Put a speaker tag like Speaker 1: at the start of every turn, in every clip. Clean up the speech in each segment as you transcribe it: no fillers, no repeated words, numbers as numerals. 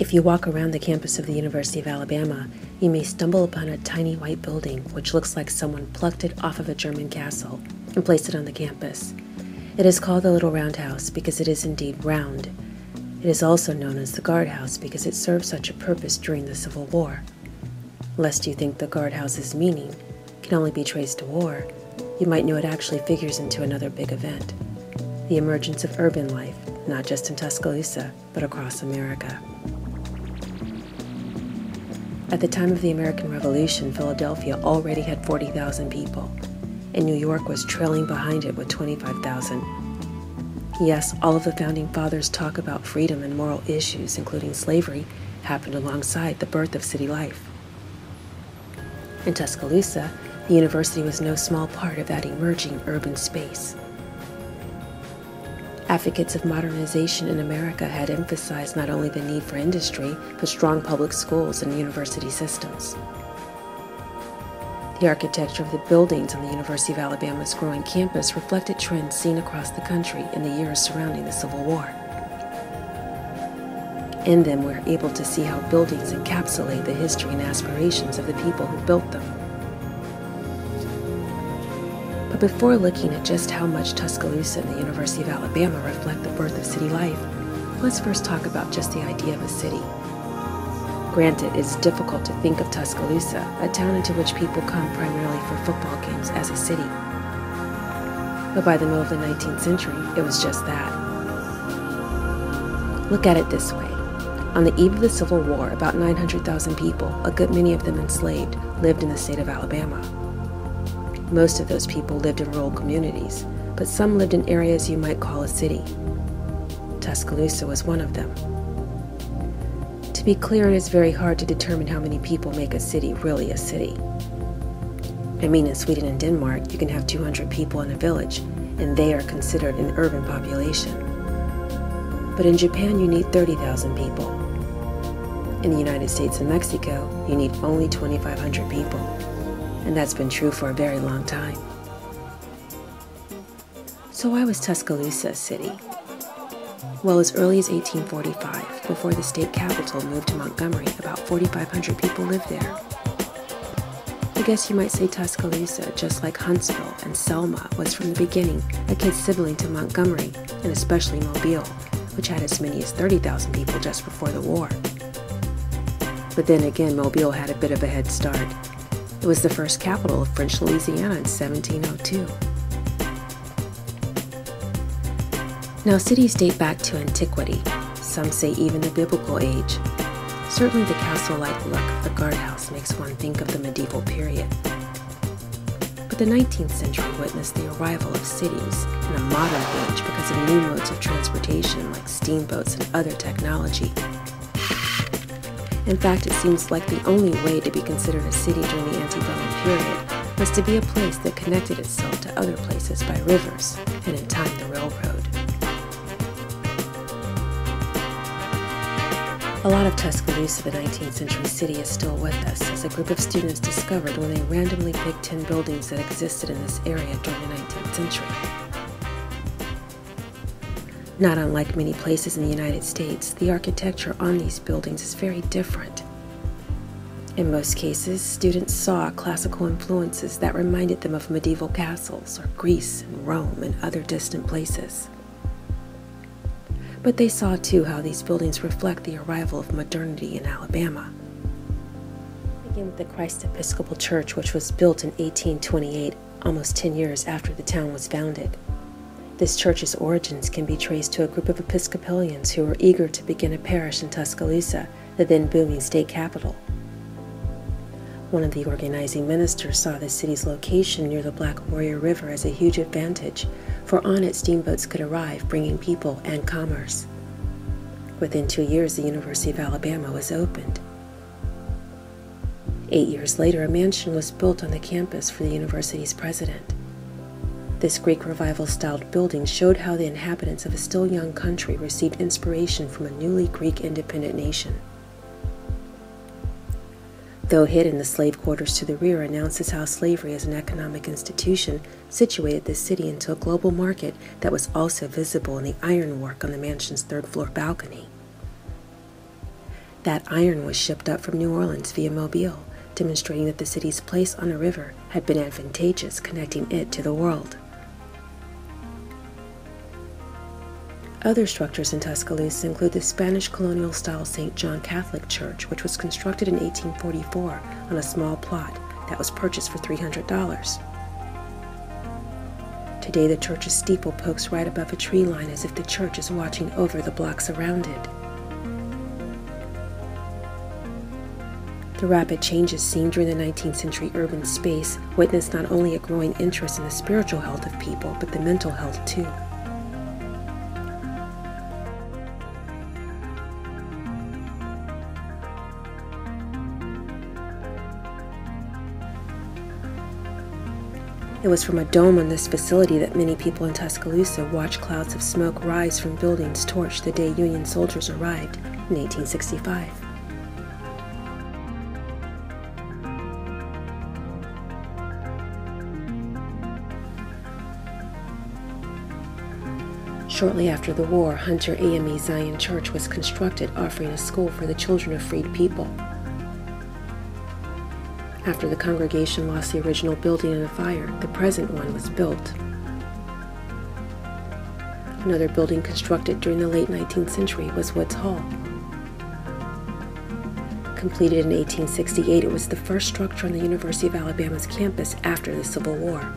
Speaker 1: If you walk around the campus of the University of Alabama, you may stumble upon a tiny white building which looks like someone plucked it off of a German castle and placed it on the campus. It is called the Little Round House because it is indeed round. It is also known as the guardhouse because it served such a purpose during the Civil War. Lest you think the guardhouse's meaning can only be traced to war, you might know it actually figures into another big event, the emergence of urban life, not just in Tuscaloosa, but across America. At the time of the American Revolution, Philadelphia already had 40,000 people, and New York was trailing behind it with 25,000. Yes, all of the Founding Fathers' talk about freedom and moral issues, including slavery, happened alongside the birth of city life. In Tuscaloosa, the university was no small part of that emerging urban space. Advocates of modernization in America had emphasized not only the need for industry, but strong public schools and university systems. The architecture of the buildings on the University of Alabama's growing campus reflected trends seen across the country in the years surrounding the Civil War. In them, we're able to see how buildings encapsulate the history and aspirations of the people who built them. But before looking at just how much Tuscaloosa and the University of Alabama reflect the birth of city life, let's first talk about just the idea of a city. Granted, it's difficult to think of Tuscaloosa, a town into which people come primarily for football games, as a city. But by the middle of the 19th century, it was just that. Look at it this way. On the eve of the Civil War, about 900,000 people, a good many of them enslaved, lived in the state of Alabama. Most of those people lived in rural communities, but some lived in areas you might call a city. Tuscaloosa was one of them. To be clear, it is very hard to determine how many people make a city really a city. I mean, in Sweden and Denmark, you can have 200 people in a village, and they are considered an urban population. But in Japan, you need 30,000 people. In the United States and Mexico, you need only 2,500 people. And that's been true for a very long time. So why was Tuscaloosa a city? Well, as early as 1845, before the state capital moved to Montgomery, about 4,500 people lived there. I guess you might say Tuscaloosa, just like Huntsville and Selma, was from the beginning a kid sibling to Montgomery, and especially Mobile, which had as many as 30,000 people just before the war. But then again, Mobile had a bit of a head start. It was the first capital of French Louisiana in 1702. Now, cities date back to antiquity, some say even the biblical age. Certainly the castle-like look of the guardhouse makes one think of the medieval period. But the 19th century witnessed the arrival of cities in a modern age because of new modes of transportation like steamboats and other technology. In fact, it seems like the only way to be considered a city during the antebellum period was to be a place that connected itself to other places by rivers, and in time the railroad. A lot of Tuscaloosa, the 19th century city, is still with us, as a group of students discovered when they randomly picked 10 buildings that existed in this area during the 19th century. Not unlike many places in the United States, the architecture on these buildings is very different. In most cases, students saw classical influences that reminded them of medieval castles or Greece and Rome and other distant places. But they saw too how these buildings reflect the arrival of modernity in Alabama. Begin with the Christ Episcopal Church, which was built in 1828, almost 10 years after the town was founded. This church's origins can be traced to a group of Episcopalians who were eager to begin a parish in Tuscaloosa, the then booming state capital. One of the organizing ministers saw the city's location near the Black Warrior River as a huge advantage, for on it steamboats could arrive, bringing people and commerce. Within 2 years, the University of Alabama was opened. 8 years later, a mansion was built on the campus for the university's president. This Greek Revival-styled building showed how the inhabitants of a still young country received inspiration from a newly Greek independent nation. Though hidden, the slave quarters to the rear announces how slavery as an economic institution situated the city into a global market that was also visible in the ironwork on the mansion's third-floor balcony. That iron was shipped up from New Orleans via Mobile, demonstrating that the city's place on a river had been advantageous, connecting it to the world. Other structures in Tuscaloosa include the Spanish colonial-style St. John Catholic Church, which was constructed in 1844 on a small plot that was purchased for $300. Today, the church's steeple pokes right above a tree line as if the church is watching over the blocks around it. The rapid changes seen during the 19th century urban space witnessed not only a growing interest in the spiritual health of people, but the mental health too. It was from a dome on this facility that many people in Tuscaloosa watched clouds of smoke rise from buildings torched the day Union soldiers arrived in 1865. Shortly after the war, Hunter AME Zion Church was constructed, offering a school for the children of freed people. After the congregation lost the original building in a fire, the present one was built. Another building constructed during the late 19th century was Woods Hall. Completed in 1868, it was the first structure on the University of Alabama's campus after the Civil War.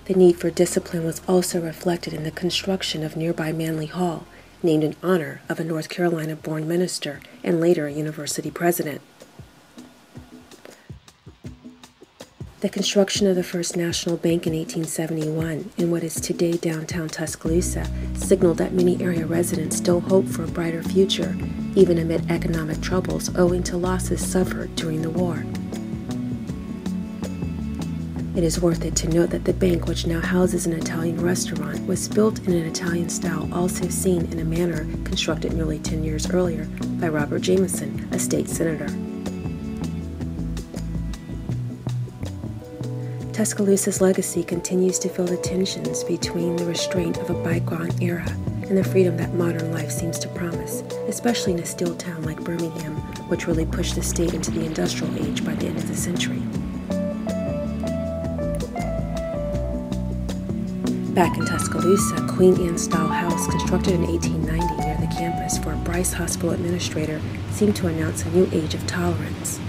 Speaker 1: The need for discipline was also reflected in the construction of nearby Manley Hall, named in honor of a North Carolina-born minister and later a university president. The construction of the First National Bank in 1871 in what is today downtown Tuscaloosa signaled that many area residents still hope for a brighter future, even amid economic troubles owing to losses suffered during the war. It is worth it to note that the bank, which now houses an Italian restaurant, was built in an Italian style also seen in a manner constructed nearly 10 years earlier by Robert Jameson, a state senator. Tuscaloosa's legacy continues to feel the tensions between the restraint of a bygone era and the freedom that modern life seems to promise, especially in a steel town like Birmingham, which really pushed the state into the industrial age by the end of the century. Back in Tuscaloosa, Queen Anne-style house constructed in 1890 near the campus for a Bryce Hospital administrator seemed to announce a new age of tolerance.